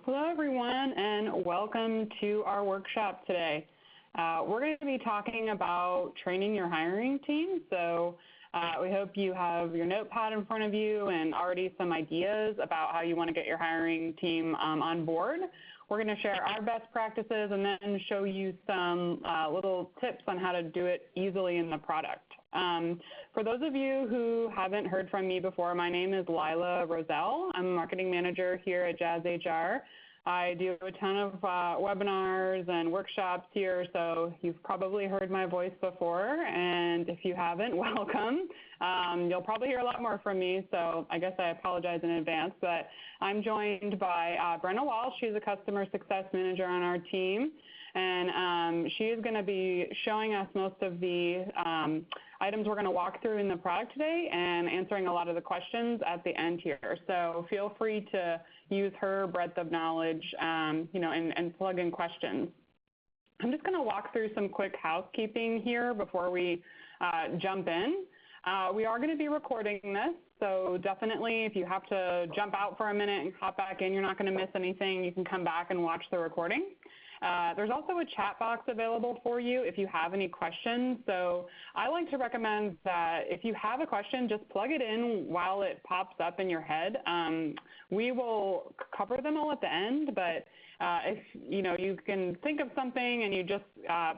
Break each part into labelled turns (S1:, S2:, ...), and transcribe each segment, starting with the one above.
S1: Hello, everyone, and welcome to our workshop today. We're going to be talking about training your hiring team. So we hope you have your notepad in front of you and already some ideas about how you want to get your hiring team on board. We're going to share our best practices and then show you some little tips on how to do it easily in the product. For those of you who haven't heard from me before, my name is Lila Roselle. I'm a marketing manager here at JazzHR. I do a ton of webinars and workshops here, so you've probably heard my voice before, and if you haven't, welcome. You'll probably hear a lot more from me, so I guess I apologize in advance, but I'm joined by Brenna Walsh. She's a customer success manager on our team, and she is going to be showing us most of the items we're going to walk through in the product today and answering a lot of the questions at the end here. So feel free to use her breadth of knowledge, and plug in questions. I'm just going to walk through some quick housekeeping here before we jump in. We are going to be recording this, so definitely if you have to jump out for a minute and hop back in, you're not going to miss anything. You can come back and watch the recording. There's also a chat box available for you if you have any questions. So I like to recommend that if you have a question, just plug it in while it pops up in your head. We will cover them all at the end, but if you can think of something and you just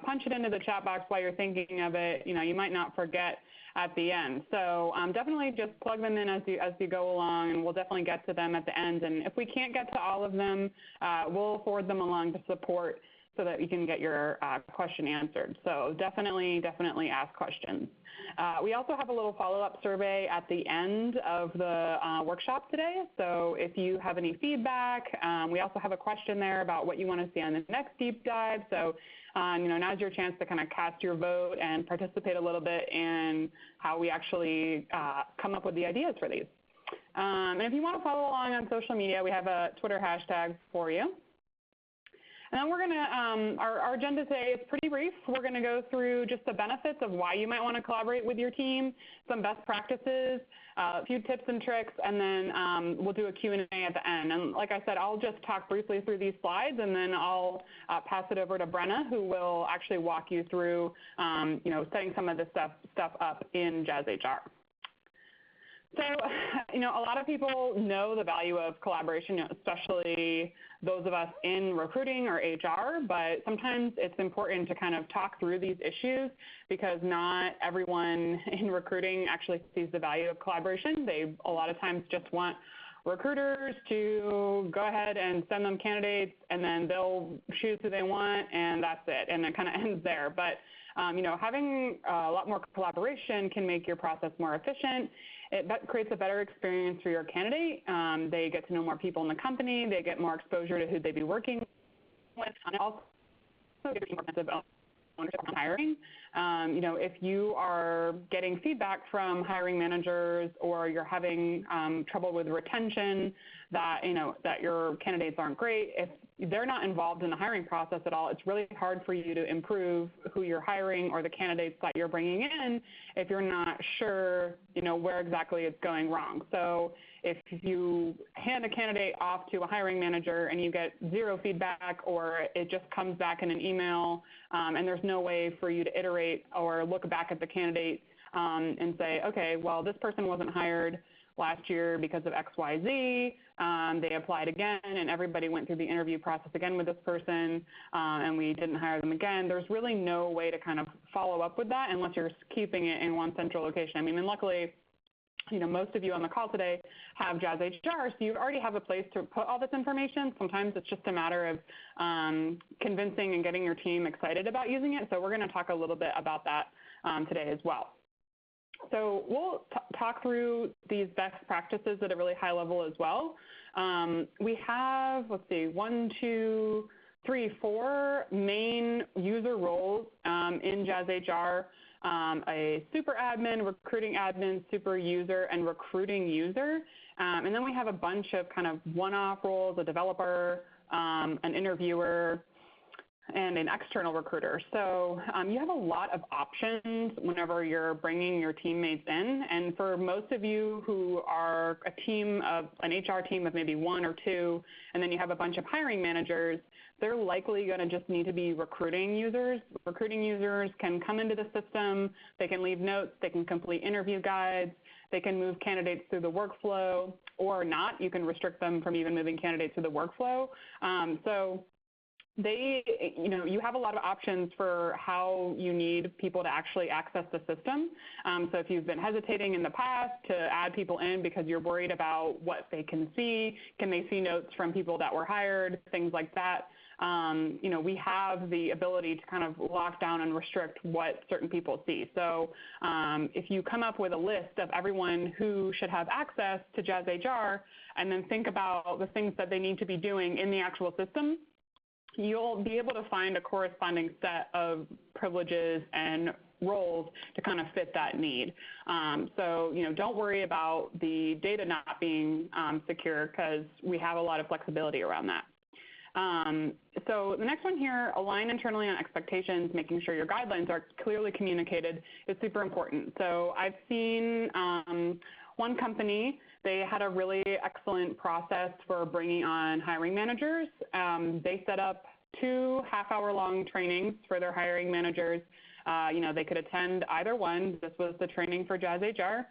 S1: punch it into the chat box while you're thinking of it, you might not forget at the end. So definitely just plug them in as you go along, and we'll definitely get to them at the end. And if we can't get to all of them, we'll forward them along to support so that you can get your question answered. So definitely ask questions. We also have a little follow-up survey at the end of the workshop today. So if you have any feedback, we also have a question there about what you want to see on the next deep dive. So now's your chance to kind of cast your vote and participate a little bit in how we actually come up with the ideas for these. And if you want to follow along on social media, we have a Twitter hashtag for you. And then we're going to, our agenda today is pretty brief. We're going to go through just the benefits of why you might want to collaborate with your team, some best practices, a few tips and tricks, and then we'll do a Q&A at the end. And like I said, I'll just talk briefly through these slides, and then I'll pass it over to Brenna, who will actually walk you through, setting some of this stuff up in JazzHR. So, a lot of people know the value of collaboration, especially those of us in recruiting or HR, but sometimes it's important to kind of talk through these issues because not everyone in recruiting actually sees the value of collaboration. They a lot of times just want recruiters to go ahead and send them candidates, and then they'll choose who they want, and that's it, and it kind of ends there. But having a lot more collaboration can make your process more efficient. It creates a better experience for your candidate. They get to know more people in the company. They get more exposure to who they'd be working with. And it also gives you more sense of ownership on hiring. If you are getting feedback from hiring managers or you're having trouble with retention, that your candidates aren't great, if they're not involved in the hiring process at all, it's really hard for you to improve who you're hiring or the candidates that you're bringing in if you're not sure, where exactly it's going wrong. So if you hand a candidate off to a hiring manager and you get zero feedback, or it just comes back in an email and there's no way for you to iterate or look back at the candidate and say, okay, well, this person wasn't hired last year because of X, Y, Z. They applied again, and everybody went through the interview process again with this person, and we didn't hire them again. There's really no way to kind of follow up with that unless you're keeping it in one central location. And luckily, most of you on the call today have JazzHR, so you already have a place to put all this information. Sometimes it's just a matter of convincing and getting your team excited about using it. So we're going to talk a little bit about that today as well. So we'll talk through these best practices at a really high level as well. We have, four main user roles in JazzHR. A super admin, recruiting admin, super user, and recruiting user. And then we have a bunch of kind of one-off roles, a developer, an interviewer, and an external recruiter. So you have a lot of options whenever you're bringing your teammates in. And for most of you who are an HR team of maybe 1 or 2, and then you have a bunch of hiring managers, they're likely going to just need to be recruiting users. Recruiting users can come into the system, they can leave notes, they can complete interview guides, they can move candidates through the workflow, or not. You can restrict them from even moving candidates through the workflow. You have a lot of options for how you need people to actually access the system. So if you've been hesitating in the past to add people in because you're worried about what they can see, can they see notes from people that were hired, things like that, we have the ability to kind of lock down and restrict what certain people see. So if you come up with a list of everyone who should have access to JazzHR and then think about the things that they need to be doing in the actual system, you'll be able to find a corresponding set of privileges and roles to kind of fit that need. So don't worry about the data not being secure, because we have a lot of flexibility around that. So the next one here, align internally on expectations, making sure your guidelines are clearly communicated is super important. So I've seen one company, they had a really excellent process for bringing on hiring managers. They set up 2 half-hour-long trainings for their hiring managers. They could attend either one. This was the training for JazzHR.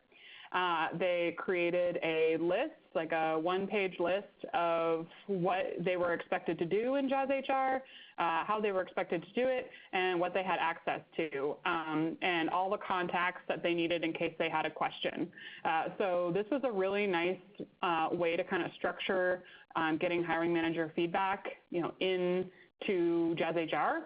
S1: They created a list, like a 1-page list of what they were expected to do in JazzHR, how they were expected to do it, and what they had access to, and all the contacts that they needed in case they had a question. So this was a really nice way to kind of structure getting hiring manager feedback, into JazzHR.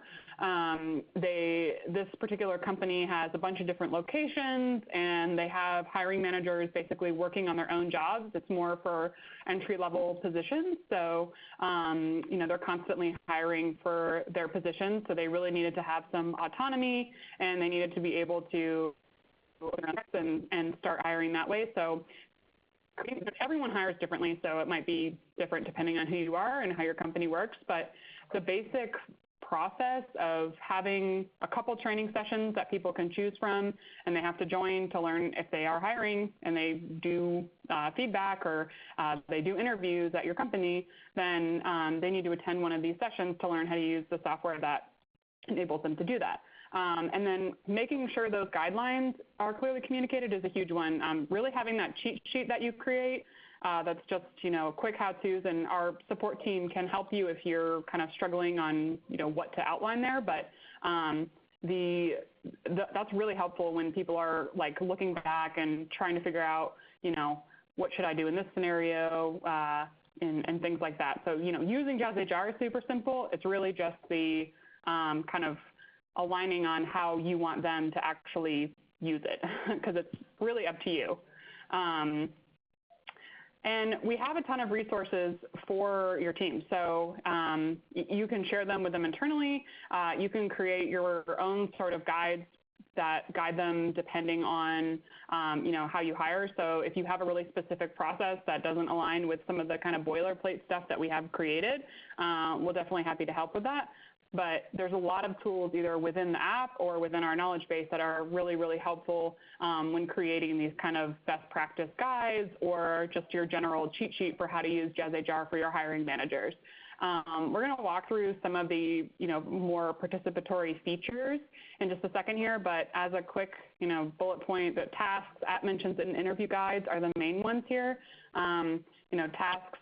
S1: This particular company has a bunch of different locations, and they have hiring managers basically working on their own jobs. It's more for entry-level positions. So, they're constantly hiring for their positions. So they really needed to have some autonomy, and they needed to be able to and start hiring that way. So everyone hires differently, so it might be different depending on who you are and how your company works. But the basic process of having a couple training sessions that people can choose from, and they have to join to learn if they are hiring, and they do feedback or they do interviews at your company, then they need to attend one of these sessions to learn how to use the software that enables them to do that. And then making sure those guidelines are clearly communicated is a huge one. Really having that cheat sheet that you create that's just, quick how-tos, and our support team can help you if you're kind of struggling on, what to outline there. But that's really helpful when people are like looking back and trying to figure out, what should I do in this scenario, and things like that. So, using JazzHR is super simple. It's really just the kind of aligning on how you want them to actually use it, because it's really up to you. And we have a ton of resources for your team. So you can share them with them internally. You can create your own sort of guides that guide them depending on, how you hire. So if you have a really specific process that doesn't align with some of the kind of boilerplate stuff that we have created, we're definitely happy to help with that. But there's a lot of tools either within the app or within our knowledge base that are really, really helpful when creating these kind of best practice guides or just your general cheat sheet for how to use JazzHR for your hiring managers. We're going to walk through some of the, more participatory features in just a second here, but as a quick, bullet point, the tasks, app mentions, and interview guides are the main ones here. Tasks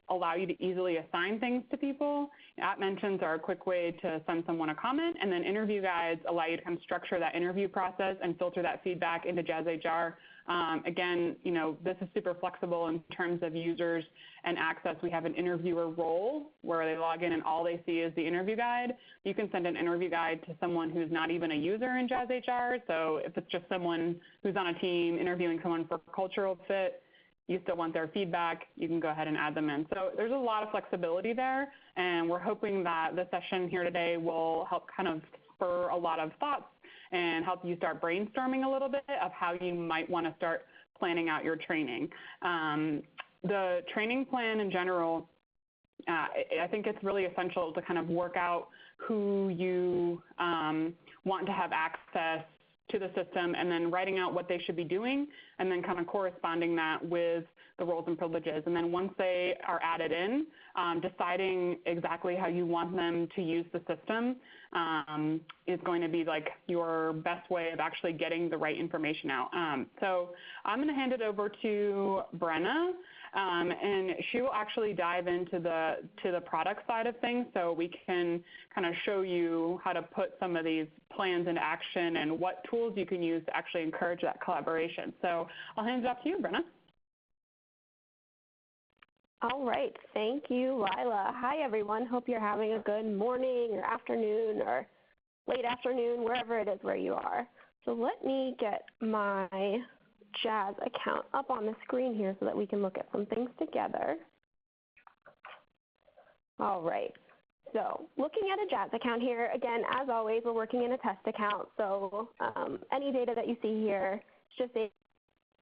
S1: allow you to easily assign things to people. App mentions are a quick way to send someone a comment, and then interview guides allow you to kind of structure that interview process and filter that feedback into JazzHR. Again, this is super flexible in terms of users and access. We have an interviewer role where they log in and all they see is the interview guide. You can send an interview guide to someone who's not even a user in JazzHR. So if it's just someone who's on a team interviewing someone for cultural fit, you still want their feedback, you can go ahead and add them in. So there's a lot of flexibility there, and we're hoping that the session here today will help kind of spur a lot of thoughts and help you start brainstorming a little bit of how you might want to start planning out your training. The training plan in general I think it's really essential to kind of work out who you want to have access to the system, and then writing out what they should be doing, and then kind of corresponding that with the roles and privileges. And then once they are added in, deciding exactly how you want them to use the system is going to be like your best way of actually getting the right information out. So I'm going to hand it over to Brenna, and she will actually dive into the product side of things, so we can kind of show you how to put some of these plans into action and what tools you can use to actually encourage that collaboration. So I'll hand it off to you, Brenna.
S2: All right, thank you, Lila. Hi, everyone. Hope you're having a good morning or afternoon or late afternoon, wherever it is where you are. So let me get my Jazz account up on the screen here so that we can look at some things together. All right, so looking at a Jazz account here, again, as always, we're working in a test account, so any data that you see here is just data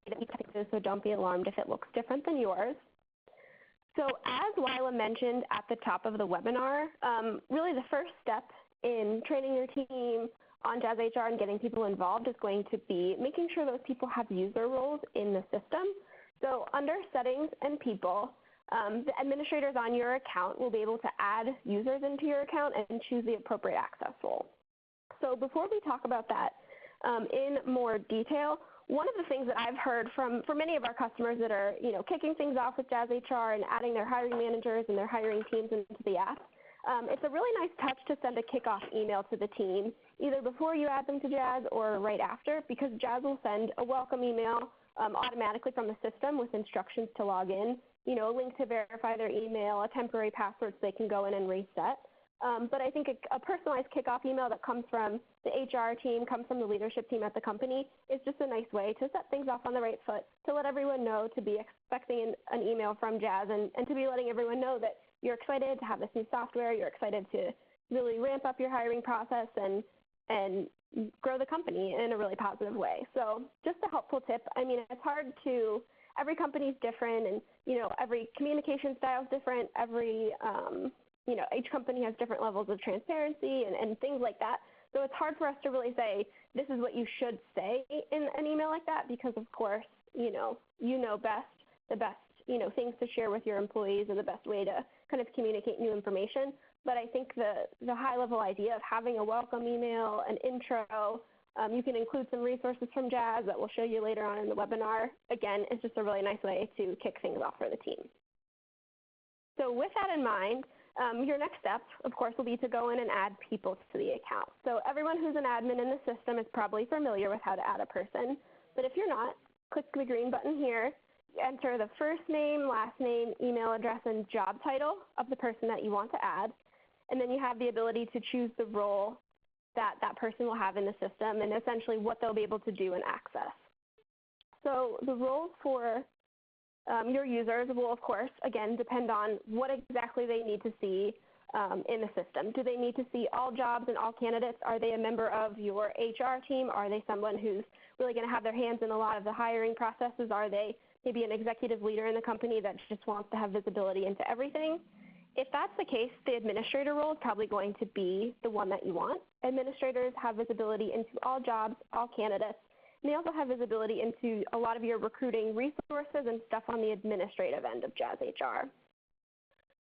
S2: that we tested, so don't be alarmed if it looks different than yours. So as Lila mentioned at the top of the webinar, really the first step in training your team on JazzHR and getting people involved is going to be making sure those people have user roles in the system. So under settings and people, the administrators on your account will be able to add users into your account and choose the appropriate access role. So before we talk about that in more detail, one of the things that I've heard from many of our customers that are kicking things off with JazzHR and adding their hiring managers and their hiring teams into the app, it's a really nice touch to send a kickoff email to the team, either before you add them to Jazz or right after, because Jazz will send a welcome email automatically from the system with instructions to log in, a link to verify their email, a temporary password so they can go in and reset. But I think a personalized kickoff email that comes from the HR team, comes from the leadership team at the company, is just a nice way to set things off on the right foot, to let everyone know to be expecting an email from Jazz, and to be letting everyone know that you're excited to have this new software, you're excited to really ramp up your hiring process and grow the company in a really positive way. So just a helpful tip. I mean, it's hard to, every company is different, and every communication style is different, every each company has different levels of transparency and things like that. So it's hard for us to really say, this is what you should say in an email like that, because of course, you know best, the best, things to share with your employees and the best way to kind of communicate new information. But I think the high level idea of having a welcome email, an intro, you can include some resources from Jazz that we'll show you later on in the webinar. Again, it's just a really nice way to kick things off for the team. So with that in mind, your next step, of course, will be to go in and add people to the account. So everyone who's an admin in the system is probably familiar with how to add a person. But if you're not, click the green button here, enter the first name, last name, email address, and job title of the person that you want to add. And then you have the ability to choose the role that that person will have in the system and essentially what they'll be able to do and access. So the roles for your users will, of course, again, depend on what exactly they need to see in the system. Do they need to see all jobs and all candidates? Are they a member of your HR team? Are they someone who's really going to have their hands in a lot of the hiring processes? Are they maybe an executive leader in the company that just wants to have visibility into everything? If that's the case, the administrator role is probably going to be the one that you want. Administrators have visibility into all jobs, all candidates, and they also have visibility into a lot of your recruiting resources and stuff on the administrative end of JazzHR.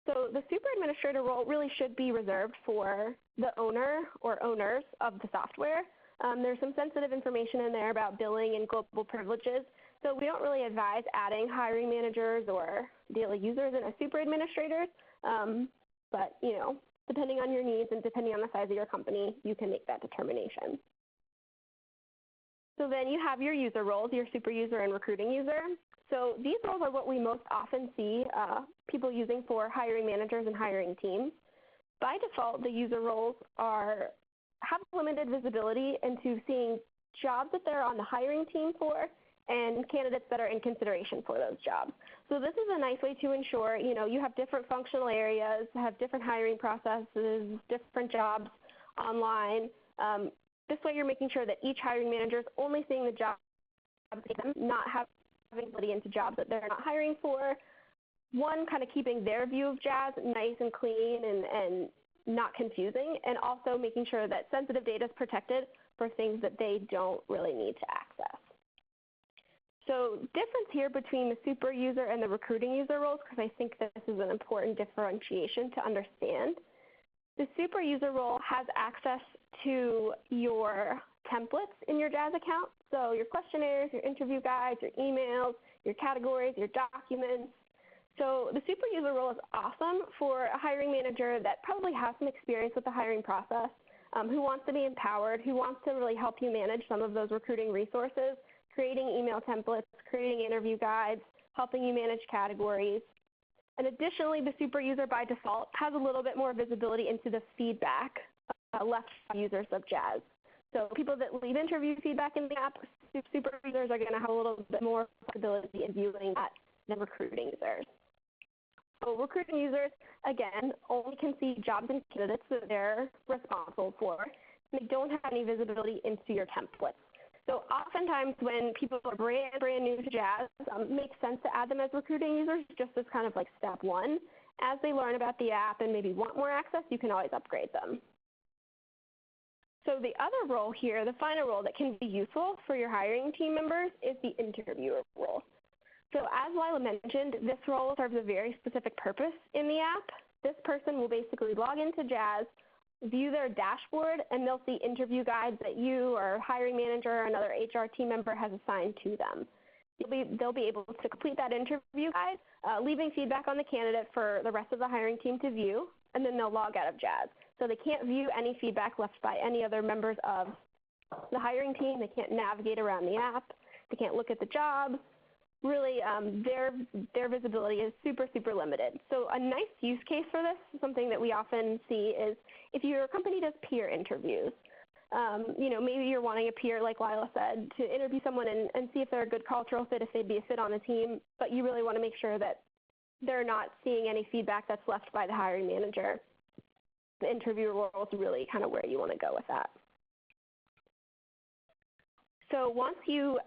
S2: So the super administrator role really should be reserved for the owner or owners of the software. There's some sensitive information in there about billing and global privileges, so we don't really advise adding hiring managers or daily users and super administrators, but depending on your needs and depending on the size of your company, you can make that determination. So then you have your user roles, your super user and recruiting user. So these roles are what we most often see people using for hiring managers and hiring teams. By default, the user roles have limited visibility into seeing jobs that they're on the hiring team for and candidates that are in consideration for those jobs. So this is a nice way to ensure you have different functional areas, have different hiring processes, different jobs online. This way you're making sure that each hiring manager is only seeing the jobs, not having visibility into jobs that they're not hiring for. one, kind of keeping their view of Jazz nice and clean and not confusing, and also making sure that sensitive data is protected for things that they don't really need to access. So difference here between the super user and the recruiting user roles, because I think this is an important differentiation to understand. The super user role has access to your templates in your Jazz account, so your questionnaires, your interview guides, your emails, your categories, your documents. So the super user role is awesome for a hiring manager that probably has some experience with the hiring process, who wants to be empowered, who wants to really help you manage some of those recruiting resources, creating email templates, creating interview guides, helping you manage categories. And additionally, the super user by default has a little bit more visibility into the feedback left by users of Jazz. So people that leave interview feedback in the app, super users are going to have a little bit more flexibility in viewing that than recruiting users. So recruiting users, again, only can see jobs and candidates that they're responsible for. They don't have any visibility into your templates. So oftentimes when people are brand new to Jazz, it makes sense to add them as recruiting users just as kind of like step one. As they learn about the app and maybe want more access, you can always upgrade them. So the other role here, the final role that can be useful for your hiring team members, is the interviewer role. So as Lila mentioned, this role serves a very specific purpose in the app. This person will basically log into Jazz, view their dashboard, and they'll see interview guides that you or hiring manager or another HR team member has assigned to them. They'll be able to complete that interview guide, leaving feedback on the candidate for the rest of the hiring team to view, and then they'll log out of Jazz. So they can't view any feedback left by any other members of the hiring team. They can't navigate around the app. They can't look at the job. Really, their visibility is super, super limited. So a nice use case for this, something that we often see, is if your company does peer interviews. Maybe you're wanting a peer, like Lila said, to interview someone and see if they're a good cultural fit, if they'd be a fit on the team, but you really want to make sure that they're not seeing any feedback that's left by the hiring manager. The interviewer role is really kind of where you want to go with that. So once you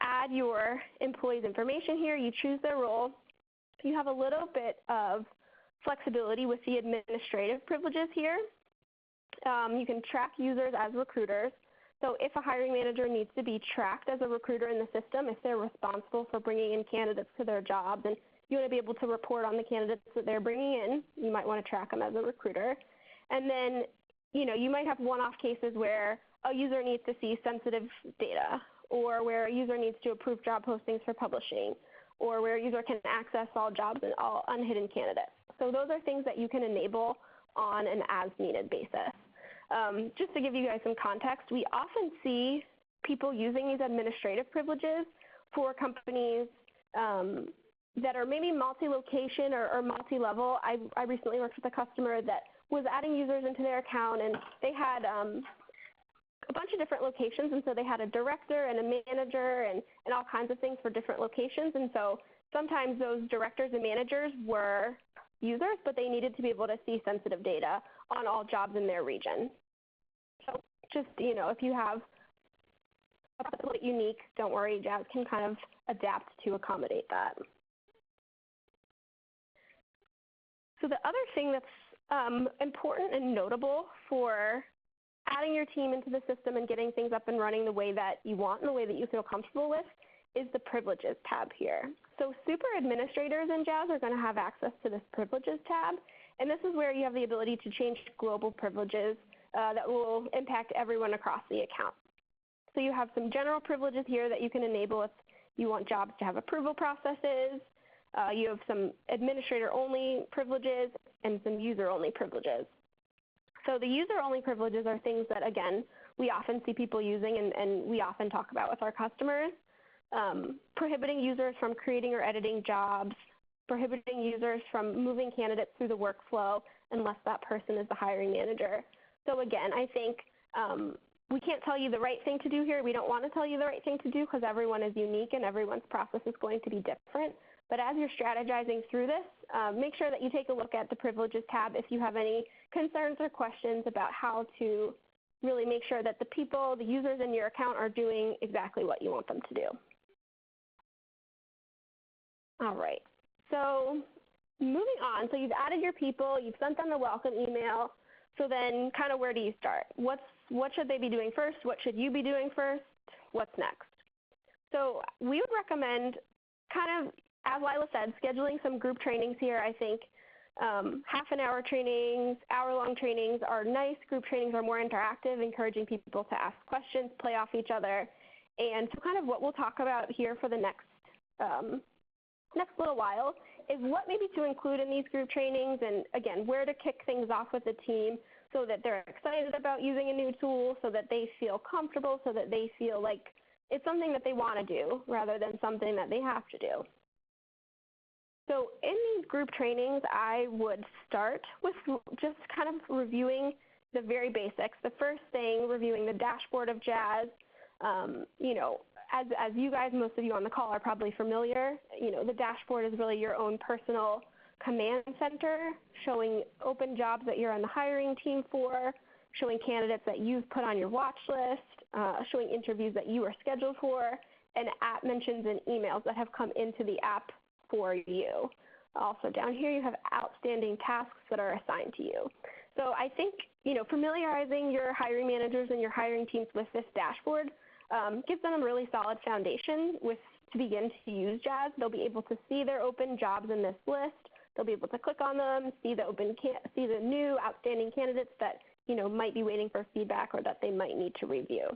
S2: add your employee's information here, you choose their role, you have a little bit of flexibility with the administrative privileges here. You can track users as recruiters. So if a hiring manager needs to be tracked as a recruiter in the system, if they're responsible for bringing in candidates to their jobs and you want to be able to report on the candidates that they're bringing in, you might want to track them as a recruiter. And then, you might have one-off cases where a user needs to see sensitive data, or where a user needs to approve job postings for publishing, or where a user can access all jobs and all unhidden candidates. So those are things that you can enable on an as-needed basis. Just to give you guys some context, we often see people using these administrative privileges for companies that are maybe multi-location or multi-level. I recently worked with a customer that was adding users into their account, and they had a bunch of different locations, and so they had a director and a manager and all kinds of things for different locations. And so sometimes those directors and managers were users, but they needed to be able to see sensitive data on all jobs in their region. So just, if you have a little unique, don't worry, Jazz can kind of adapt to accommodate that. So the other thing that's important and notable for adding your team into the system and getting things up and running the way that you want and the way that you feel comfortable with is the privileges tab here. So super administrators in Jazz are going to have access to this privileges tab, and this is where you have the ability to change global privileges that will impact everyone across the account. So you have some general privileges here that you can enable if you want jobs to have approval processes. You have some administrator-only privileges and some user-only privileges. So the user-only privileges are things that, again, we often see people using and we often talk about with our customers. Prohibiting users from creating or editing jobs, prohibiting users from moving candidates through the workflow unless that person is the hiring manager. So again, I think we can't tell you the right thing to do here. We don't want to tell you the right thing to do because everyone is unique and everyone's process is going to be different. But as you're strategizing through this, make sure that you take a look at the privileges tab if you have any concerns or questions about how to really make sure that the people, the users in your account are doing exactly what you want them to do. All right. So moving on, so you've added your people, you've sent them the welcome email, so then kind of where do you start? What should they be doing first? What should you be doing first? What's next? So we would recommend kind of, as Lila said, scheduling some group trainings here. I think half-an-hour trainings, hour-long trainings are nice. Group trainings are more interactive, encouraging people to ask questions, play off each other. And so kind of what we'll talk about here for the next little while is what maybe to include in these group trainings, and again, where to kick things off with the team so that they're excited about using a new tool, so that they feel comfortable, so that they feel like it's something that they want to do rather than something that they have to do. So in these group trainings, I would start with just kind of reviewing the very basics. The first thing, reviewing the dashboard of Jazz. As you guys, most of you on the call are probably familiar, the dashboard is really your own personal command center, showing open jobs that you're on the hiring team for, showing candidates that you've put on your watch list, showing interviews that you are scheduled for, and app mentions and emails that have come into the app for you. Also down here you have outstanding tasks that are assigned to you. So I think familiarizing your hiring managers and your hiring teams with this dashboard gives them a really solid foundation to begin to use Jazz. They'll be able to see their open jobs in this list. They'll be able to click on them, see the new outstanding candidates that might be waiting for feedback or that they might need to review.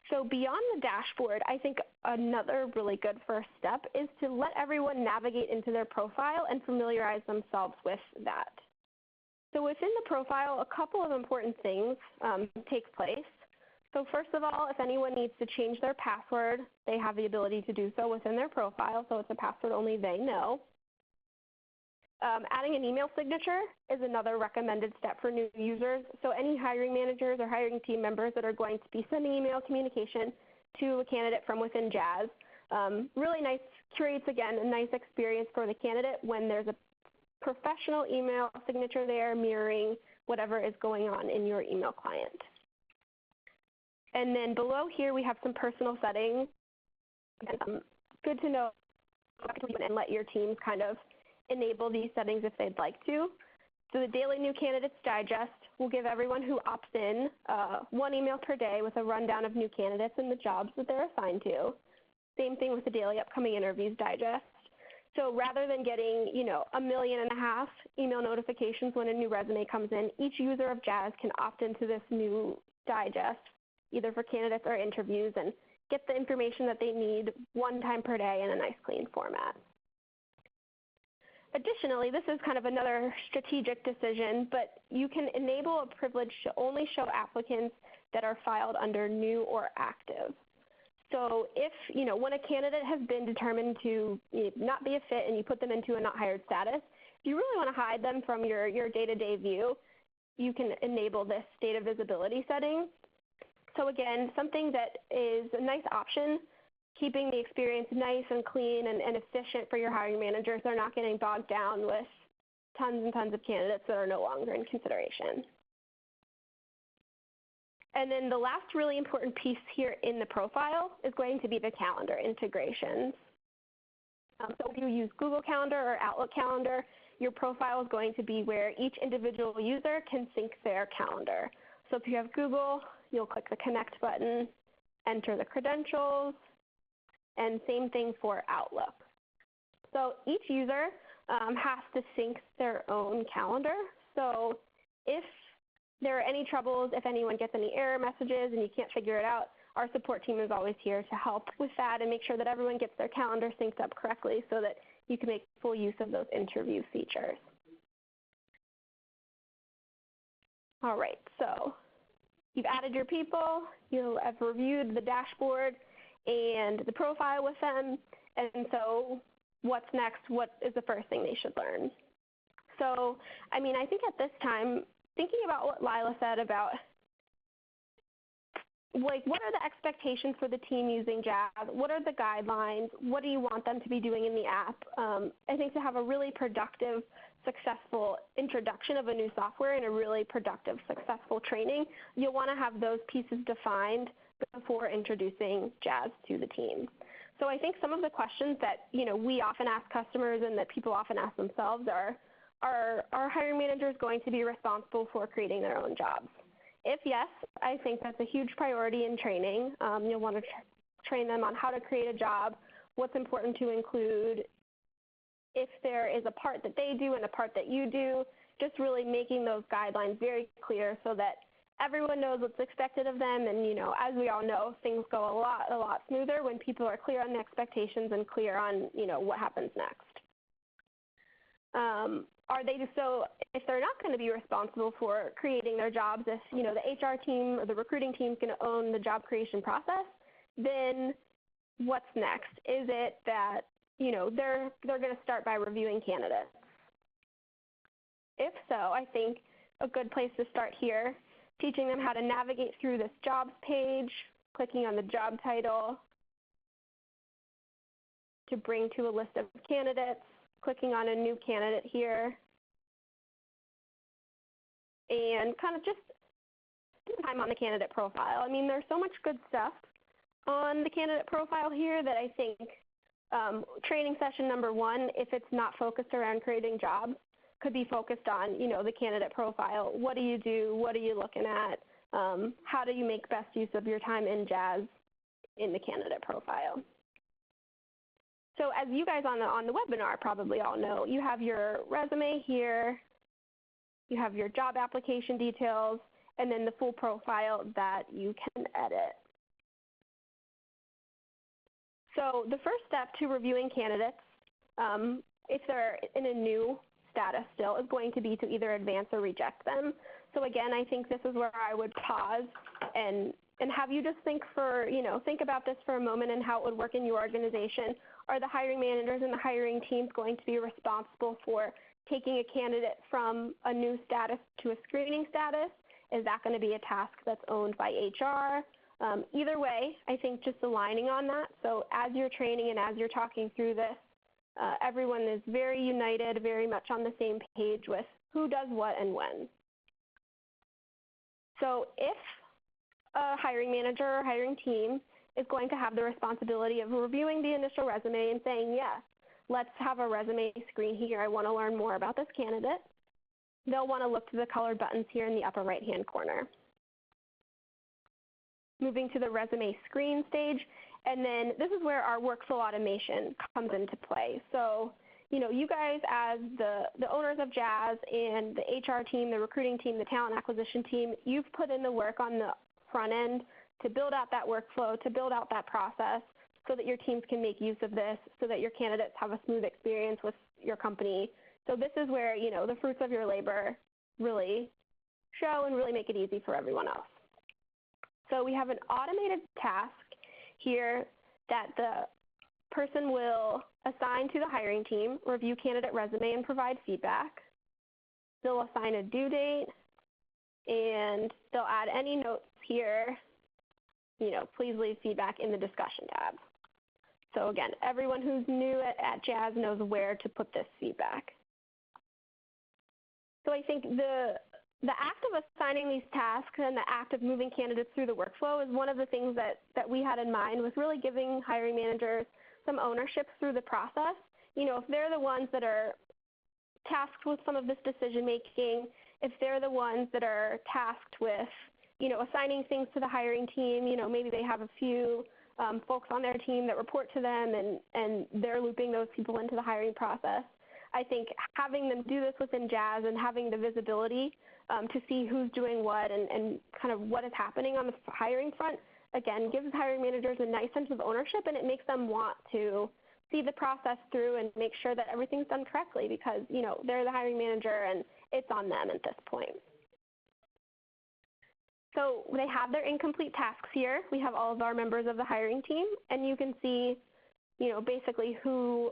S2: So beyond the dashboard, I think another really good first step is to let everyone navigate into their profile and familiarize themselves with that. So within the profile, a couple of important things take place. So first of all, if anyone needs to change their password, they have the ability to do so within their profile, so it's a password only they know. Adding an email signature is another recommended step for new users. So any hiring managers or hiring team members that are going to be sending email communication to a candidate from within Jazz, really nice, creates, again, a nice experience for the candidate when there's a professional email signature there mirroring whatever is going on in your email client. And then below here we have some personal settings. Good to know and let your teams kind of enable these settings if they'd like to. So the Daily New Candidates Digest will give everyone who opts in one email per day with a rundown of new candidates and the jobs that they're assigned to. Same thing with the Daily Upcoming Interviews Digest. So rather than getting, 1.5 million email notifications when a new resume comes in, each user of Jazz can opt into this new digest, either for candidates or interviews, and get the information that they need one time per day in a nice clean format. Additionally, this is kind of another strategic decision, but you can enable a privilege to only show applicants that are filed under new or active. So if, when a candidate has been determined to not be a fit and you put them into a not hired status, if you really want to hide them from your day-to-day view, you can enable this data visibility setting. So again, something that is a nice option, keeping the experience nice and clean and efficient for your hiring managers. They're not getting bogged down with tons and tons of candidates that are no longer in consideration. And then the last really important piece here in the profile is going to be the calendar integrations. So if you use Google Calendar or Outlook Calendar, your profile is going to be where each individual user can sync their calendar. So if you have Google, you'll click the Connect button, enter the credentials, and same thing for Outlook. So each user has to sync their own calendar. So if there are any troubles, if anyone gets any error messages and you can't figure it out, our support team is always here to help with that and make sure that everyone gets their calendar synced up correctly so that you can make full use of those interview features. All right, so you've added your people, you have reviewed the dashboard and the profile with them, and so what's next? What is the first thing they should learn? So, I think at this time, thinking about what Lila said about what are the expectations for the team using Jazz? What are the guidelines? What do you want them to be doing in the app? I think to have a really productive, successful introduction of a new software and a really productive, successful training, you'll want to have those pieces defined before introducing Jazz to the team. So I think some of the questions that, we often ask customers and that people often ask themselves are hiring managers going to be responsible for creating their own jobs? If yes, I think that's a huge priority in training. You'll want to train them on how to create a job, what's important to include, if there is a part that they do and a part that you do, just really making those guidelines very clear so that everyone knows what's expected of them. And, as we all know, things go a lot smoother when people are clear on the expectations and clear on, what happens next. So if they're not going to be responsible for creating their jobs, if, the HR team or the recruiting team is going to own the job creation process, then what's next? Is it that, they're going to start by reviewing candidates? If so, I think a good place to start here, teaching them how to navigate through this jobs page, clicking on the job title to bring to a list of candidates, clicking on a new candidate here, and kind of just spend time on the candidate profile. I mean, there's so much good stuff on the candidate profile here that I think training session number 1, if it's not focused around creating jobs, could be focused on, the candidate profile. What do you do? What are you looking at? How do you make best use of your time in Jazz in the candidate profile? So as you guys on the webinar probably all know, you have your resume here, you have your job application details, and then the full profile that you can edit. So the first step to reviewing candidates, if they're in a new status still, is going to be to either advance or reject them. So again, I think this is where I would pause and have you just think about this for a moment and how it would work in your organization. Are the hiring managers and the hiring teams going to be responsible for taking a candidate from a new status to a screening status? Is that going to be a task that's owned by HR? Either way, I think just aligning on that. So as you're training and as you're talking through this, everyone is very united, very much on the same page with who does what and when. So if a hiring manager or hiring team is going to have the responsibility of reviewing the initial resume and saying, yes, let's have a resume screen here. I want to learn more about this candidate. They'll want to look to the colored buttons here in the upper right-hand corner. Moving to the resume screen stage, and then this is where our workflow automation comes into play. So, you guys as the owners of Jazz and the HR team, the recruiting team, the talent acquisition team, you've put in the work on the front end to build out that workflow, to build out that process so that your teams can make use of this, so that your candidates have a smooth experience with your company. So this is where, the fruits of your labor really show and really make it easy for everyone else. So we have an automated task here that the person will assign to the hiring team, review candidate resume, and provide feedback. They'll assign a due date, and they'll add any notes here. Please leave feedback in the discussion tab. So again, everyone who's new at Jazz knows where to put this feedback. So I think the act of assigning these tasks and the act of moving candidates through the workflow is one of the things that we had in mind, was really giving hiring managers some ownership through the process. If they're the ones that are tasked with some of this decision making, if they're the ones that are tasked with, assigning things to the hiring team, maybe they have a few folks on their team that report to them and they're looping those people into the hiring process. I think having them do this within Jazz and having the visibility to see who's doing what and kind of what is happening on the hiring front, again, gives hiring managers a nice sense of ownership, and it makes them want to see the process through and make sure that everything's done correctly because, they're the hiring manager and it's on them at this point. So they have their incomplete tasks here. We have all of our members of the hiring team, and you can see, basically who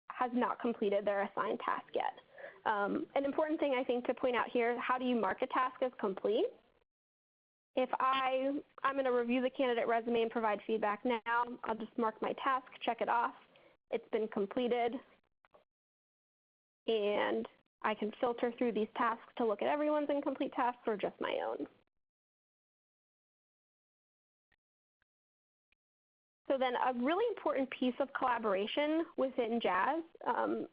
S2: has not completed their assigned task yet. An important thing I think to point out here, how do you mark a task as complete? If I'm going to review the candidate resume and provide feedback now, I'll just mark my task, check it off. It's been completed. And I can filter through these tasks to look at everyone's incomplete tasks or just my own. So then a really important piece of collaboration within Jazz,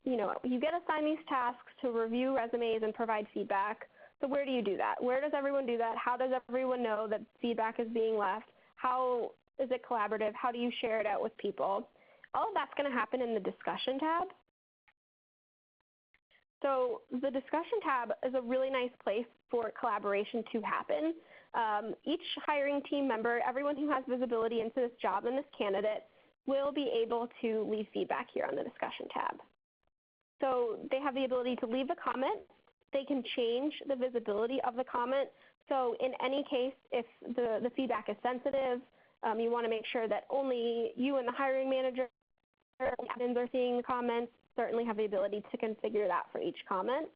S2: you get assigned these tasks to review resumes and provide feedback. So where do you do that? Where does everyone do that? How does everyone know that feedback is being left? How is it collaborative? How do you share it out with people? All of that's going to happen in the discussion tab. So the discussion tab is a really nice place for collaboration to happen. Each hiring team member, everyone who has visibility into this job and this candidate, will be able to leave feedback here on the discussion tab. So they have the ability to leave a comment. They can change the visibility of the comment. So in any case, if the feedback is sensitive, you want to make sure that only you and the hiring manager admins are seeing the comments. Certainly have the ability to configure that for each comment.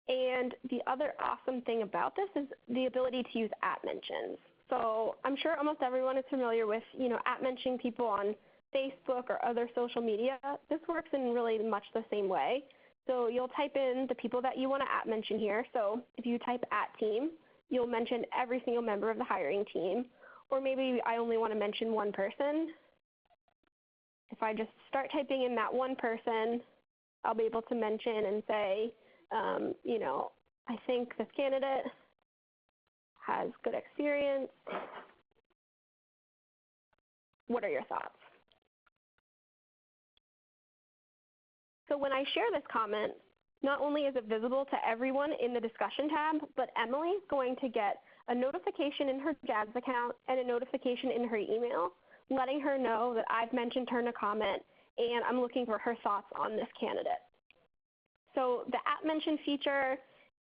S2: And the other awesome thing about this is the ability to use @mentions. So I'm sure almost everyone is familiar with, @mentioning people on Facebook or other social media. This works in really much the same way. So you'll type in the people that you want to @mention here. So if you type @team, you'll mention every single member of the hiring team. Or maybe I only want to mention one person. If I just start typing in that one person, I'll be able to mention and say, I think this candidate has good experience. What are your thoughts? So when I share this comment, not only is it visible to everyone in the discussion tab, but Emily is going to get a notification in her Jazz account and a notification in her email letting her know that I've mentioned her in a comment and I'm looking for her thoughts on this candidate. So the @mention feature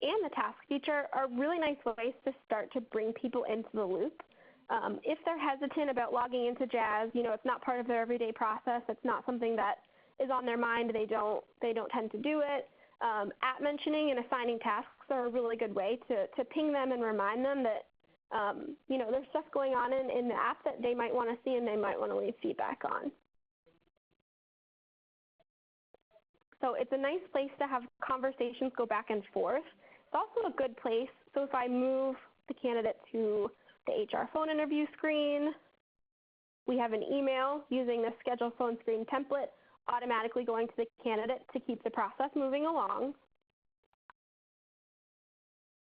S2: and the task feature are really nice ways to start to bring people into the loop. If they're hesitant about logging into Jazz, it's not part of their everyday process, it's not something that is on their mind, they don't tend to do it. @mentioning and assigning tasks are a really good way to ping them and remind them that there's stuff going on in the app that they might want to see and they might want to leave feedback on. So it's a nice place to have conversations go back and forth. It's also a good place. So if I move the candidate to the HR phone interview screen, we have an email using the schedule phone screen template automatically going to the candidate to keep the process moving along.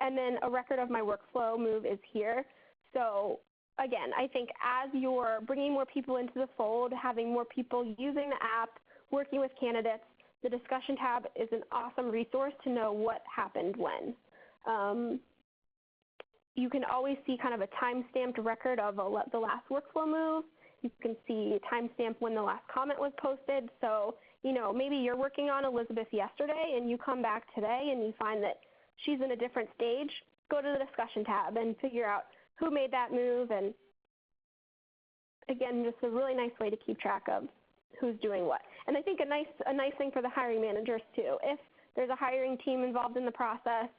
S2: And then a record of my workflow move is here. So again, I think as you're bringing more people into the fold, having more people using the app, working with candidates, the discussion tab is an awesome resource to know what happened when. You can always see kind of a time-stamped record of the last workflow move. You can see timestamp when the last comment was posted. So, maybe you're working on Elizabeth yesterday and you come back today and you find that she's in a different stage. Go to the discussion tab and figure out who made that move. And again, just a really nice way to keep track of who's doing what. And I think a nice thing for the hiring managers too. If there's a hiring team involved in the process,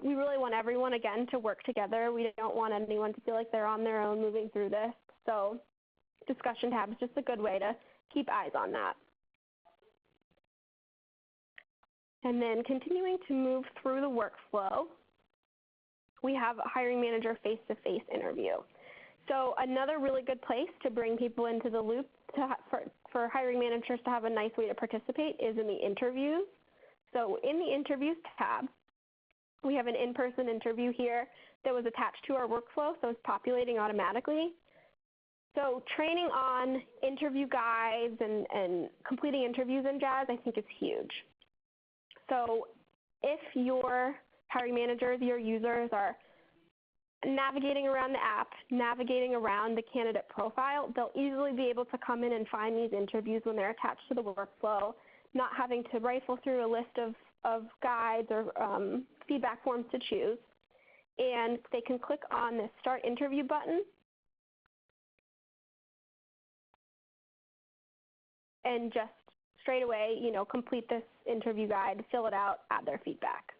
S2: we really want everyone, again, to work together. We don't want anyone to feel like they're on their own moving through this. So discussion tab is just a good way to keep eyes on that. And then continuing to move through the workflow, we have a hiring manager face-to-face interview. So another really good place to bring people into the loop for hiring managers to have a nice way to participate is in the interviews. So in the interviews tab, we have an in-person interview here that was attached to our workflow, so it's populating automatically. So training on interview guides and completing interviews in Jazz, I think is huge. So if your hiring managers, your users are navigating around the app, navigating around the candidate profile, they'll easily be able to come in and find these interviews when they're attached to the workflow, not having to rifle through a list of guides or feedback forms to choose. And they can click on the Start Interview button and just straight away, complete this interview guide, fill it out, add their feedback.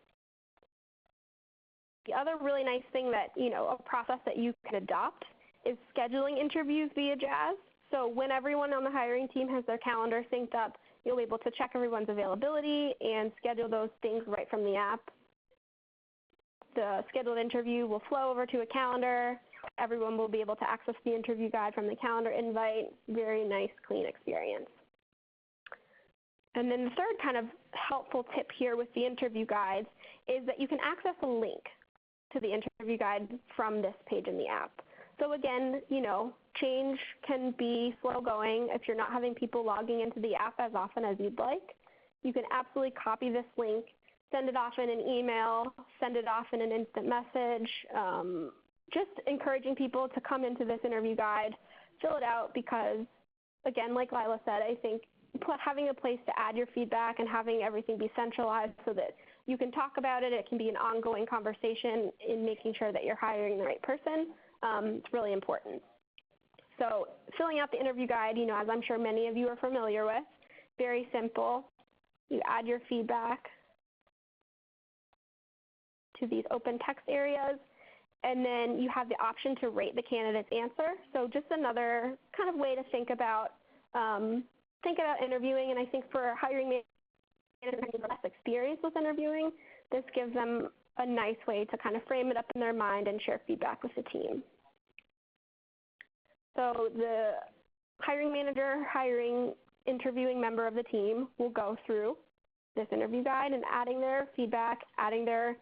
S2: The other really nice thing that, a process that you can adopt is scheduling interviews via Jazz. So when everyone on the hiring team has their calendar synced up, you'll be able to check everyone's availability and schedule those things right from the app. The scheduled interview will flow over to a calendar. Everyone will be able to access the interview guide from the calendar invite. Very nice, clean experience. And then the third kind of helpful tip here with the interview guides is that you can access a link to the interview guide from this page in the app. So again, change can be slow going if you're not having people logging into the app as often as you'd like. You can absolutely copy this link, send it off in an email, send it off in an instant message, just encouraging people to come into this interview guide, fill it out because, again, like Lila said, I think having a place to add your feedback and having everything be centralized so that you can talk about it, it can be an ongoing conversation in making sure that you're hiring the right person, it's really important. So filling out the interview guide, as I'm sure many of you are familiar with, very simple. You add your feedback to these open text areas, and then you have the option to rate the candidate's answer. So just another kind of way to think about interviewing, and I think for hiring managers who have less experience with interviewing, this gives them a nice way to kind of frame it up in their mind and share feedback with the team. So the hiring manager, interviewing member of the team will go through this interview guide and adding their feedback, adding their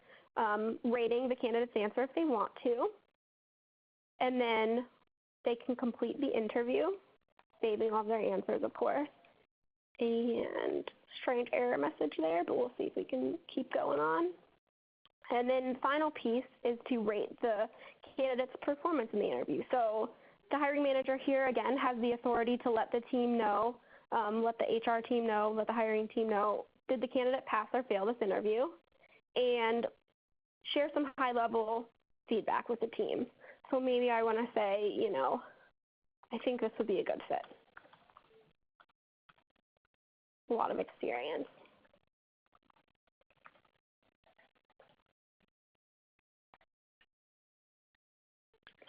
S2: rating the candidate's answer if they want to. And then they can complete the interview, saving all of their answers, of course. And strange error message there, but we'll see if we can keep going on. And then the final piece is to rate the candidate's performance in the interview. So the hiring manager here, again, has the authority to let the team know, let the HR team know, let the hiring team know, did the candidate pass or fail this interview, and share some high-level feedback with the team. So maybe I want to say, I think this would be a good fit. A lot of experience.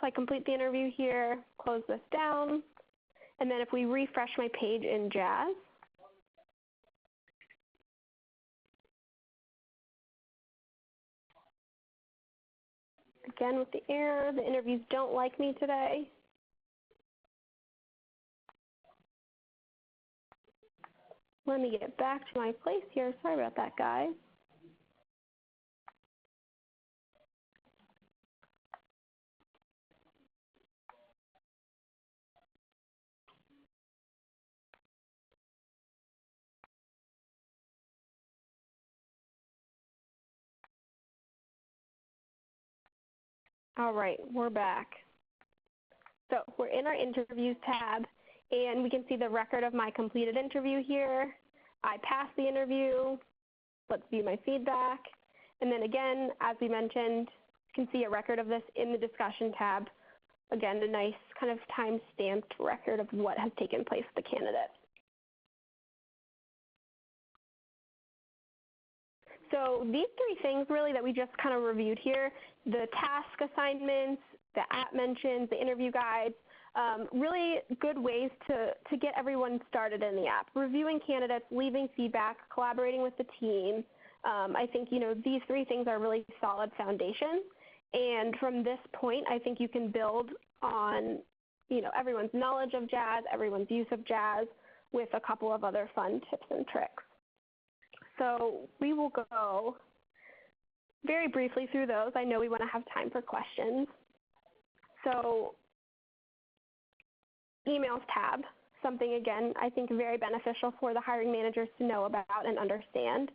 S2: So I complete the interview here, close this down, and then if we refresh my page in Jazz, again with the error, the interviews don't like me today. Let me get back to my place here. Sorry about that, guys. All right, we're back. So we're in our interviews tab, and we can see the record of my completed interview here. I passed the interview. Let's view my feedback. And then again, as we mentioned, you can see a record of this in the discussion tab. Again, a nice kind of time-stamped record of what has taken place with the candidate. So these three things really that we just kind of reviewed here, the task assignments, the app mentions, the interview guides, really good ways to get everyone started in the app. Reviewing candidates, leaving feedback, collaborating with the team. I think, these three things are really solid foundation. And from this point, I think you can build on, everyone's knowledge of Jazz, everyone's use of Jazz with a couple of other fun tips and tricks. So we will go very briefly through those. I know we want to have time for questions. So emails tab, something, again, I think very beneficial for the hiring managers to know about and understand.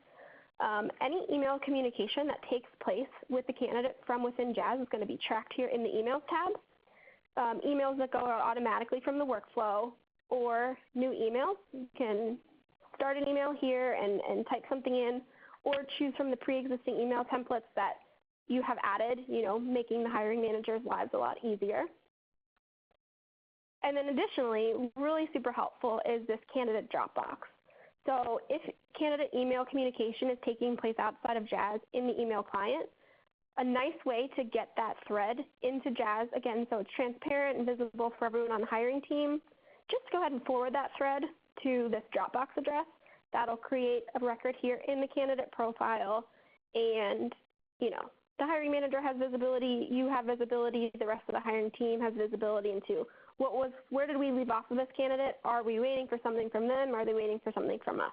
S2: Any email communication that takes place with the candidate from within Jazz is going to be tracked here in the emails tab. Emails that go out automatically from the workflow or new emails, you can start an email here and type something in, or choose from the pre-existing email templates that you have added, making the hiring manager's lives a lot easier. And then additionally, really super helpful is this candidate Dropbox. So if candidate email communication is taking place outside of Jazz in the email client, a nice way to get that thread into Jazz, again, so it's transparent and visible for everyone on the hiring team, just go ahead and forward that thread to this Dropbox address. That'll create a record here in the candidate profile, and the hiring manager has visibility, you have visibility, the rest of the hiring team has visibility into where did we leave off of this candidate? Are we waiting for something from them? Are they waiting for something from us?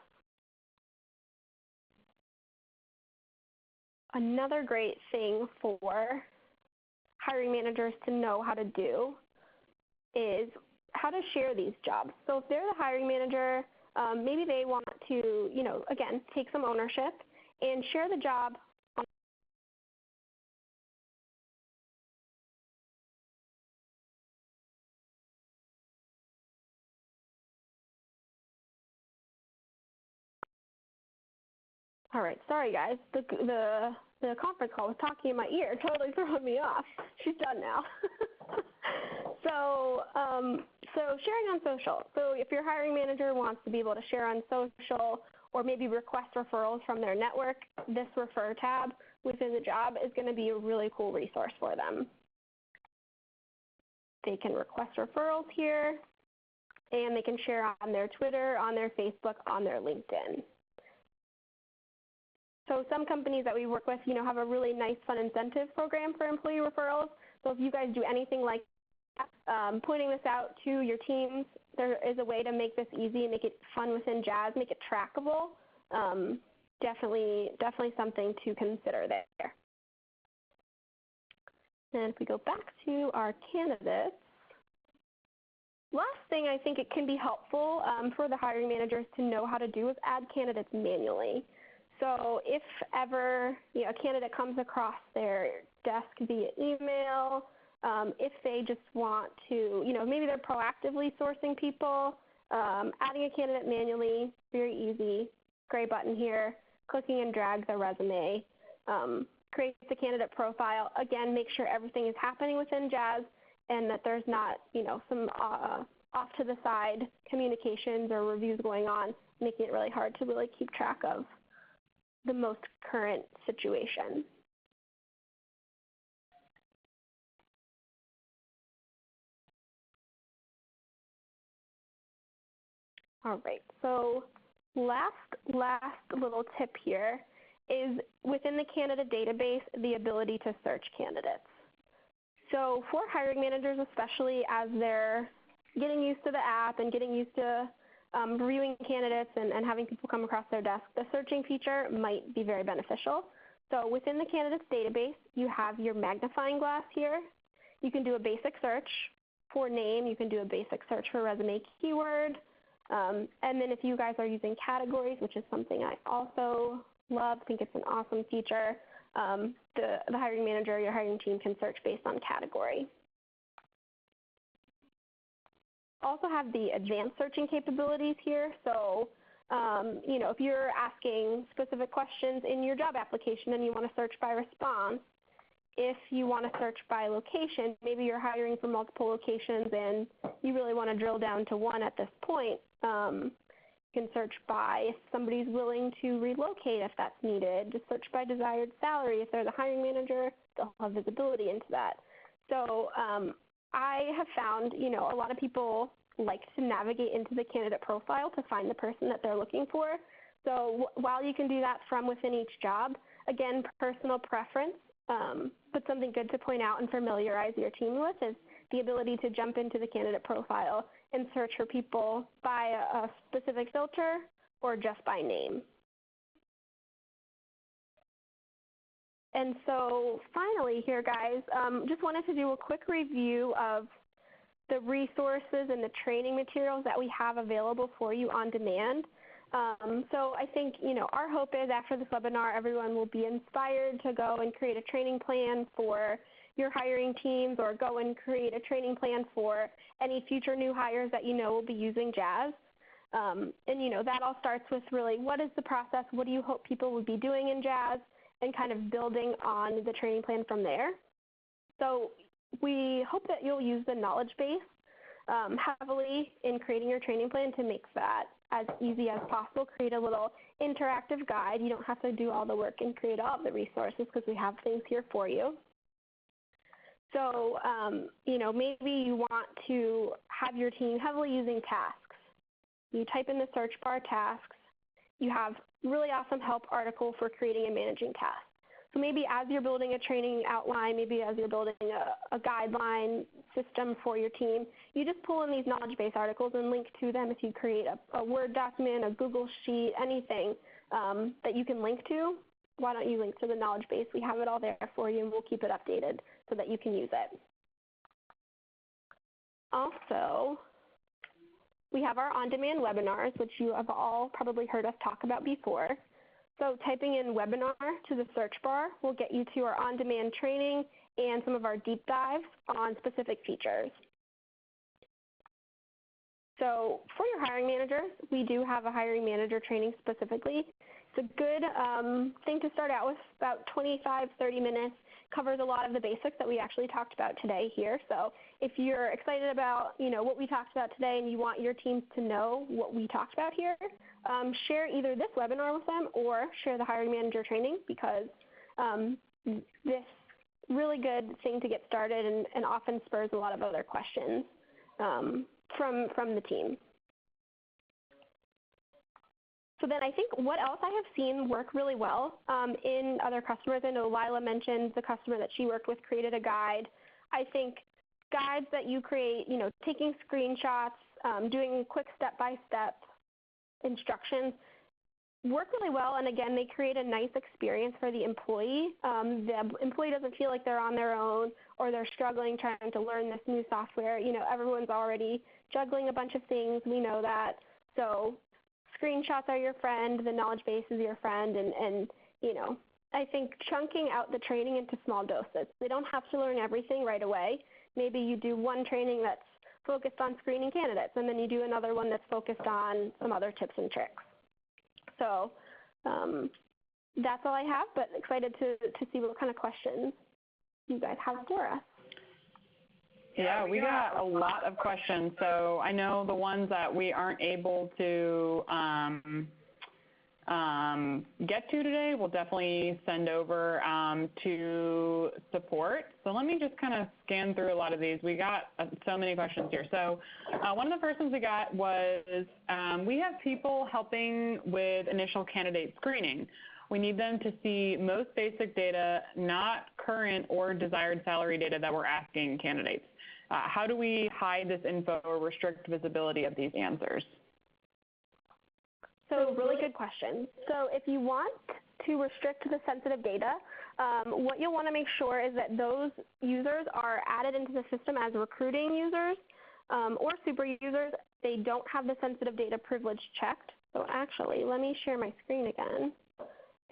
S2: Another great thing for hiring managers to know how to do is how to share these jobs. So if they're the hiring manager, maybe they want to, again, take some ownership and share the job on. All right, sorry guys, the conference call was talking in my ear, totally throwing me off. She's done now. So sharing on social. So if your hiring manager wants to be able to share on social or maybe request referrals from their network, this refer tab within the job is going to be a really cool resource for them. They can request referrals here, and they can share on their Twitter, on their Facebook, on their LinkedIn. So some companies that we work with, have a really nice fun incentive program for employee referrals. So if you guys do anything like that, pointing this out to your teams, there is a way to make this easy, make it fun within Jazz, make it trackable. Definitely something to consider there. And if we go back to our candidates, last thing I think it can be helpful for the hiring managers to know how to do is add candidates manually. So if ever a candidate comes across their desk via email, if they just want to, maybe they're proactively sourcing people, adding a candidate manually, very easy, gray button here, clicking and drag their resume, creates the candidate profile. Again, make sure everything is happening within Jazz and that there's not, some off to the side communications or reviews going on, making it really hard to really keep track of the most current situation. All right, so last little tip here is within the candidate database, the ability to search candidates. So for hiring managers, especially as they're getting used to the app and getting used to reviewing candidates and having people come across their desk, the searching feature might be very beneficial. So within the candidates database, you have your magnifying glass here. You can do a basic search for name. You can do a basic search for resume keyword. And then if you guys are using categories, which is something I also love, think it's an awesome feature, the hiring manager or your hiring team can search based on category. Also have the advanced searching capabilities here. So, if you're asking specific questions in your job application and you want to search by response, if you want to search by location, maybe you're hiring for multiple locations and you really want to drill down to one at this point, you can search by if somebody's willing to relocate if that's needed. Just search by desired salary. If they're the hiring manager, they'll have visibility into that. So I have found, a lot of people like to navigate into the candidate profile to find the person that they're looking for. So while you can do that from within each job, again, personal preference, but something good to point out and familiarize your team with is the ability to jump into the candidate profile and search for people by a specific filter or just by name. And so finally here, guys, just wanted to do a quick review of the resources and the training materials that we have available for you on demand. So I think, our hope is after this webinar, everyone will be inspired to go and create a training plan for your hiring teams or go and create a training plan for any future new hires that will be using Jazz. And, that all starts with really what is the process, what do you hope people would be doing in Jazz, and kind of building on the training plan from there. So we hope that you'll use the knowledge base heavily in creating your training plan to make that as easy as possible. Create a little interactive guide. You don't have to do all the work and create all of the resources because we have things here for you. So, maybe you want to have your team heavily using tasks. You type in the search bar tasks. You have really awesome help article for creating and managing tasks. So maybe as you're building a training outline, maybe as you're building a guideline system for your team, you just pull in these knowledge base articles and link to them. If you create a Word document, a Google Sheet, anything that you can link to, why don't you link to the knowledge base? We have it all there for you, and we'll keep it updated so that you can use it. Also, we have our on-demand webinars, which you have all probably heard us talk about before. So typing in webinar to the search bar will get you to our on-demand training and some of our deep dives on specific features. So for your hiring managers, we do have a hiring manager training specifically. It's a good thing to start out with, about 25, 30 minutes, covers a lot of the basics that we actually talked about today here. So if you're excited about what we talked about today and you want your teams to know what we talked about here, share either this webinar with them or share the hiring manager training, because this really good thing to get started and often spurs a lot of other questions from the team. So then I think what else I have seen work really well in other customers, I know Lila mentioned the customer that she worked with created a guide. I think guides that you create, taking screenshots, doing quick step-by-step instructions work really well, and again, they create a nice experience for the employee. The employee doesn't feel like they're on their own or they're struggling trying to learn this new software. Everyone's already juggling a bunch of things. We know that. So screenshots are your friend, the knowledge base is your friend, and I think chunking out the training into small doses. They don't have to learn everything right away. Maybe you do one training that's focused on screening candidates, and then you do another one that's focused on some other tips and tricks. So that's all I have, but excited to see what kind of questions you guys have for us.
S1: Yeah, we got a lot of questions. So I know the ones that we aren't able to get to today, we'll definitely send over to support. So let me just kind of scan through a lot of these. We got so many questions here. So one of the first ones we got was we have people helping with initial candidate screening. We need them to see most basic data, not current or desired salary data that we're asking candidates. How do we hide this info or restrict visibility of these answers?
S2: So really good question. So if you want to restrict the sensitive data, what you'll want to make sure is that those users are added into the system as recruiting users or super users. They don't have the sensitive data privilege checked. So actually, let me share my screen again,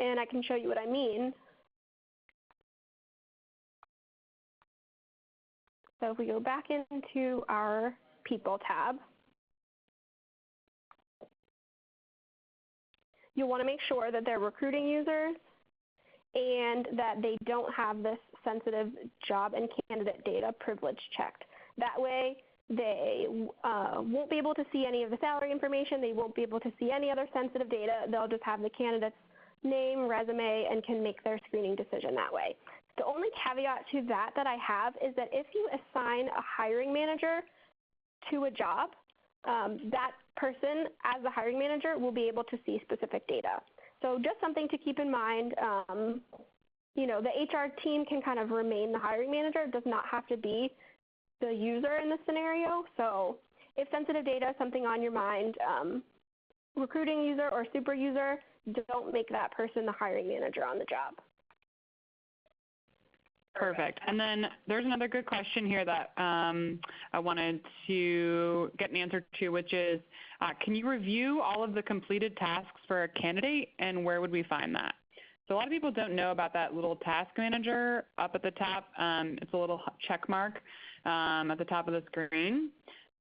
S2: and I can show you what I mean. So if we go back into our People tab, you'll want to make sure that they're recruiting users and that they don't have this sensitive job and candidate data privilege checked. That way, they won't be able to see any of the salary information. They won't be able to see any other sensitive data. They'll just have the candidate's name, resume, and can make their screening decision that way. The only caveat to that I have is that if you assign a hiring manager to a job, that person, as the hiring manager, will be able to see specific data. So just something to keep in mind. The HR team can kind of remain the hiring manager. It does not have to be the user in this scenario. So if sensitive data is something on your mind, recruiting user or super user, don't make that person the hiring manager on the job.
S1: Perfect. And then there's another good question here that I wanted to get an answer to, which is, can you review all of the completed tasks for a candidate, and where would we find that? So a lot of people don't know about that little task manager up at the top. It's a little check mark at the top of the screen.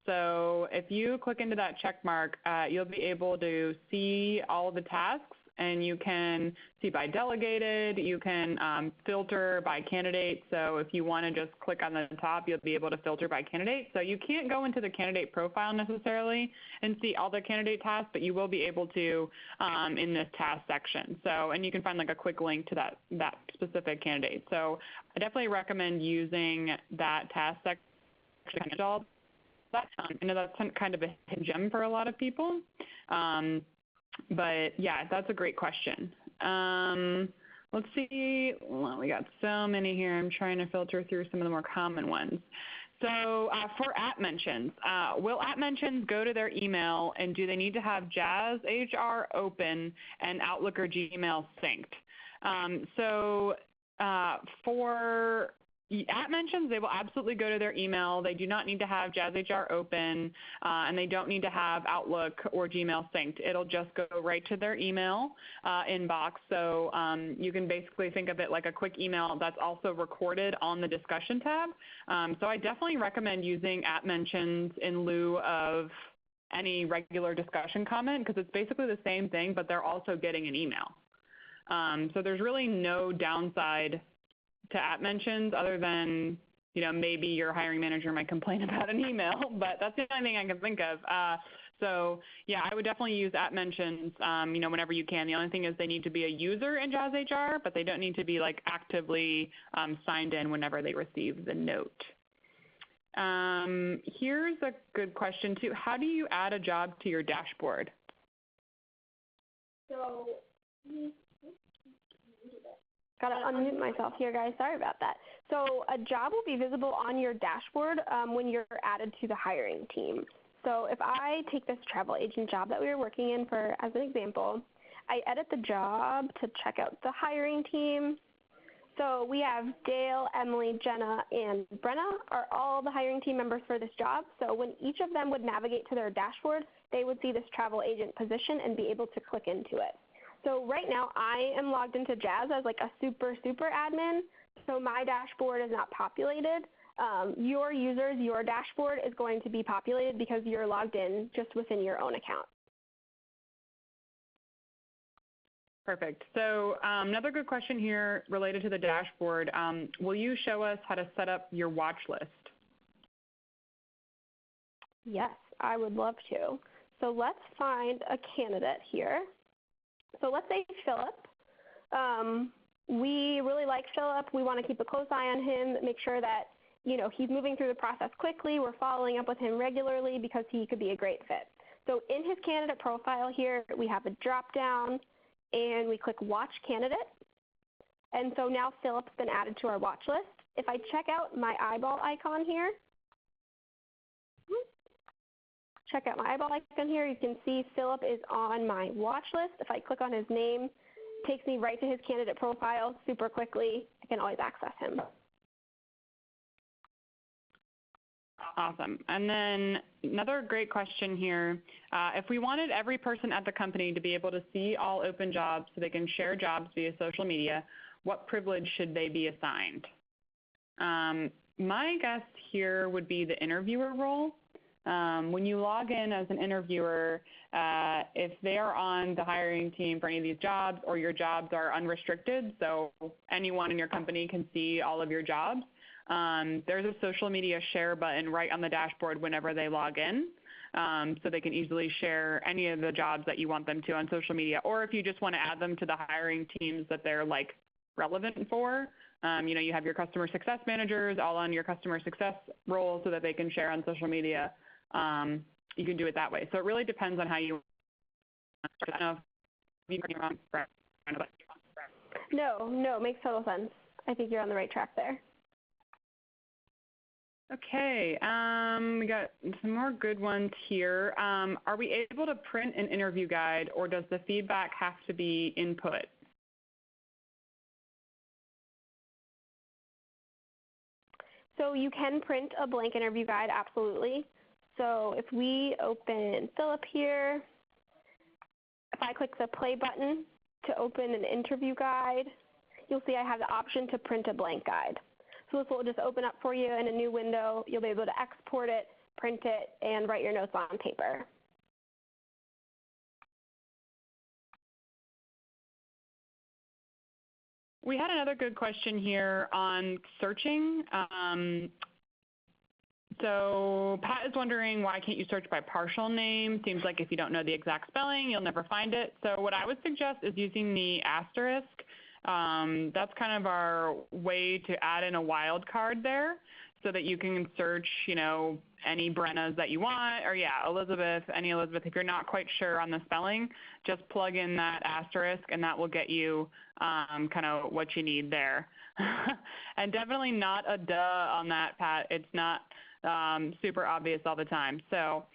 S1: So if you click into that check mark, you'll be able to see all of the tasks, and you can see by delegated. You can filter by candidate. So if you want to just click on the top, you'll be able to filter by candidate. So you can't go into the candidate profile necessarily and see all the candidate tasks, but you will be able to in this task section. So, and you can find like a quick link to that specific candidate. So I definitely recommend using that task section. I know that's kind of a hidden gem for a lot of people. But yeah, that's a great question. Let's let's see. Well, we got so many here. I'm trying to filter through some of the more common ones. So for app mentions, will app mentions go to their email, and do they need to have JazzHR open and Outlook or Gmail synced? For app mentions, they will absolutely go to their email. They do not need to have JazzHR open, and they don't need to have Outlook or Gmail synced. It'll just go right to their email inbox. So you can basically think of it like a quick email that's also recorded on the discussion tab. So I definitely recommend using app mentions in lieu of any regular discussion comment, because it's basically the same thing, but they're also getting an email. So there's really no downside to app mentions other than, maybe your hiring manager might complain about an email, but that's the only thing I can think of. So yeah, I would definitely use app mentions, whenever you can. The only thing is they need to be a user in JazzHR, but they don't need to be like actively signed in whenever they receive the note. Here's a good question too. How do you add a job to your dashboard?
S2: So, got to unmute myself here, guys. Sorry about that. So a job will be visible on your dashboard when you're added to the hiring team. So if I take this travel agent job that we were working in for as an example, I edit the job to check out the hiring team. So we have Dale, Emily, Jenna, and Brenna are all the hiring team members for this job. So when each of them would navigate to their dashboard, they would see this travel agent position and be able to click into it. So right now I am logged into Jazz as like a super admin, so my dashboard is not populated. Your users, your dashboard is going to be populated because you're logged in just within your own account.
S1: Perfect. So another good question here related to the dashboard. Will you show us how to set up your watch list?
S2: Yes, I would love to. So let's find a candidate here. So let's say Philip. We really like Philip. We want to keep a close eye on him, make sure that he's moving through the process quickly. We're following up with him regularly because he could be a great fit. So in his candidate profile here, we have a drop down, and we click Watch Candidate. And so now Philip's been added to our watch list. If I check out my eyeball icon here, you can see Philip is on my watch list. If I click on his name, it takes me right to his candidate profile super quickly. I can always access him.
S1: Awesome. And then another great question here. If we wanted every person at the company to be able to see all open jobs so they can share jobs via social media, what privilege should they be assigned? My guess here would be the interviewer role. When you log in as an interviewer, if they are on the hiring team for any of these jobs, or your jobs are unrestricted, so anyone in your company can see all of your jobs, there's a social media share button right on the dashboard whenever they log in, so they can easily share any of the jobs that you want them to on social media. Or if you just want to add them to the hiring teams that they're like relevant for, you have your customer success managers all on your customer success role so that they can share on social media. You can do it that way. So it really depends on how you.
S2: No, makes total sense. I think you're on the right track there.
S1: Okay, we got some more good ones here. Are we able to print an interview guide, or does the feedback have to be input?
S2: So you can print a blank interview guide, absolutely. So if we open Philip here, if I click the play button to open an interview guide, you'll see I have the option to print a blank guide. So this will just open up for you in a new window. You'll be able to export it, print it, and write your notes on paper.
S1: We had another good question here on searching. So Pat is wondering, why can't you search by partial name? Seems like if you don't know the exact spelling, you'll never find it. So what I would suggest is using the asterisk. That's kind of our way to add in a wild card there. so that you can search, any Brennas that you want, or Elizabeth, any Elizabeth. If you're not quite sure on the spelling, just plug in that asterisk, and that will get you kind of what you need there. And definitely not a duh on that, Pat. It's not super obvious all the time. So.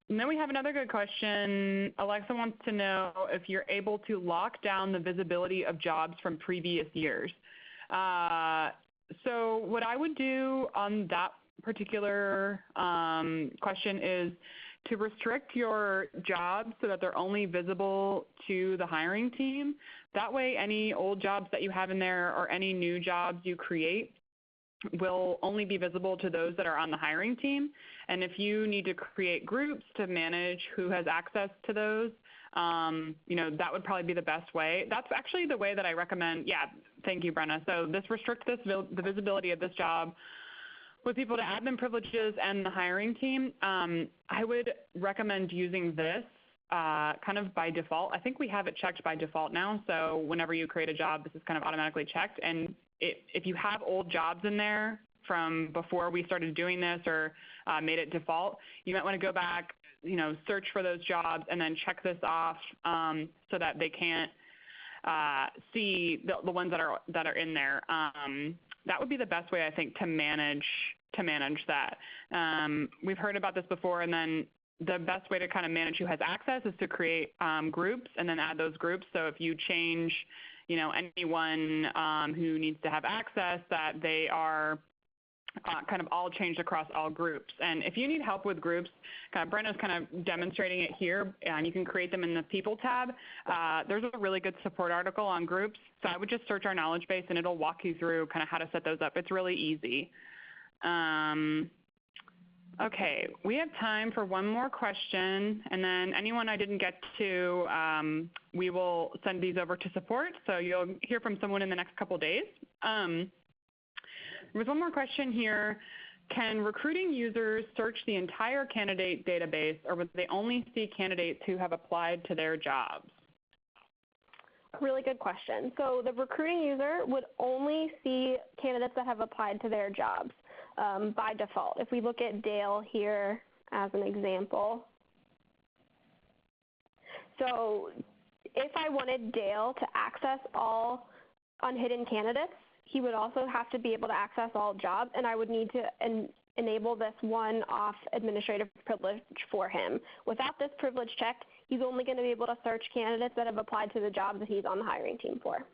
S1: And then we have another good question. Alexa wants to know if you're able to lock down the visibility of jobs from previous years. So what I would do on that particular question is to restrict your jobs so that they're only visible to the hiring team. That way, any old jobs that you have in there or any new jobs you create will only be visible to those that are on the hiring team. And if you need to create groups to manage who has access to those, that would probably be the best way. That's actually the way that I recommend. Yeah, thank you, Brenna. So this restricts the visibility of this job with people to admin privileges and the hiring team. I would recommend using this kind of by default. I think we have it checked by default now. So whenever you create a job, this is kind of automatically checked. And if you have old jobs in there from before we started doing this or made it default, you might want to go back, search for those jobs and then check this off so that they can't see the ones that are in there. That would be the best way, I think, to manage that. We've heard about this before, and then the best way to kind of manage who has access is to create groups and then add those groups. So if you change anyone who needs to have access, that they are kind of all changed across all groups. And if you need help with groups, Brenna's kind of demonstrating it here, and you can create them in the People tab. There's a really good support article on groups, so I would just search our knowledge base, and it'll walk you through kind of how to set those up. It's really easy. Okay, we have time for one more question, and then anyone I didn't get to, we will send these over to support, so you'll hear from someone in the next couple days. There's one more question here. Can recruiting users search the entire candidate database, or would they only see candidates who have applied to their jobs?
S2: Really good question. So the recruiting user would only see candidates that have applied to their jobs by default. If we look at Dale here as an example. So if I wanted Dale to access all unhidden candidates, he would also have to be able to access all jobs, and I would need to enable this one-off administrative privilege for him. Without this privilege checked, he's only going to be able to search candidates that have applied to the jobs that he's on the hiring team for.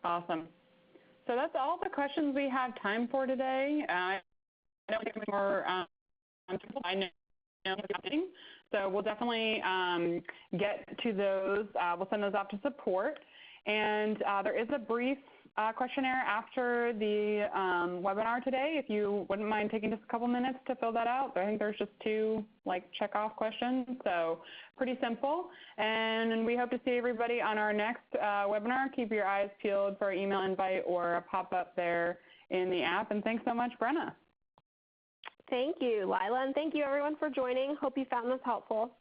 S1: Awesome. So that's all the questions we have time for today. I don't think there's more I know happening. So we'll definitely get to those. We'll send those off to support. And there is a brief questionnaire after the webinar today, if you wouldn't mind taking just a couple minutes to fill that out. I think there's just 2 check-off questions, so pretty simple. And we hope to see everybody on our next webinar. Keep your eyes peeled for an email invite or a pop-up there in the app. And thanks so much, Brenna.
S2: Thank you, Lila, and thank you everyone for joining. Hope you found this helpful.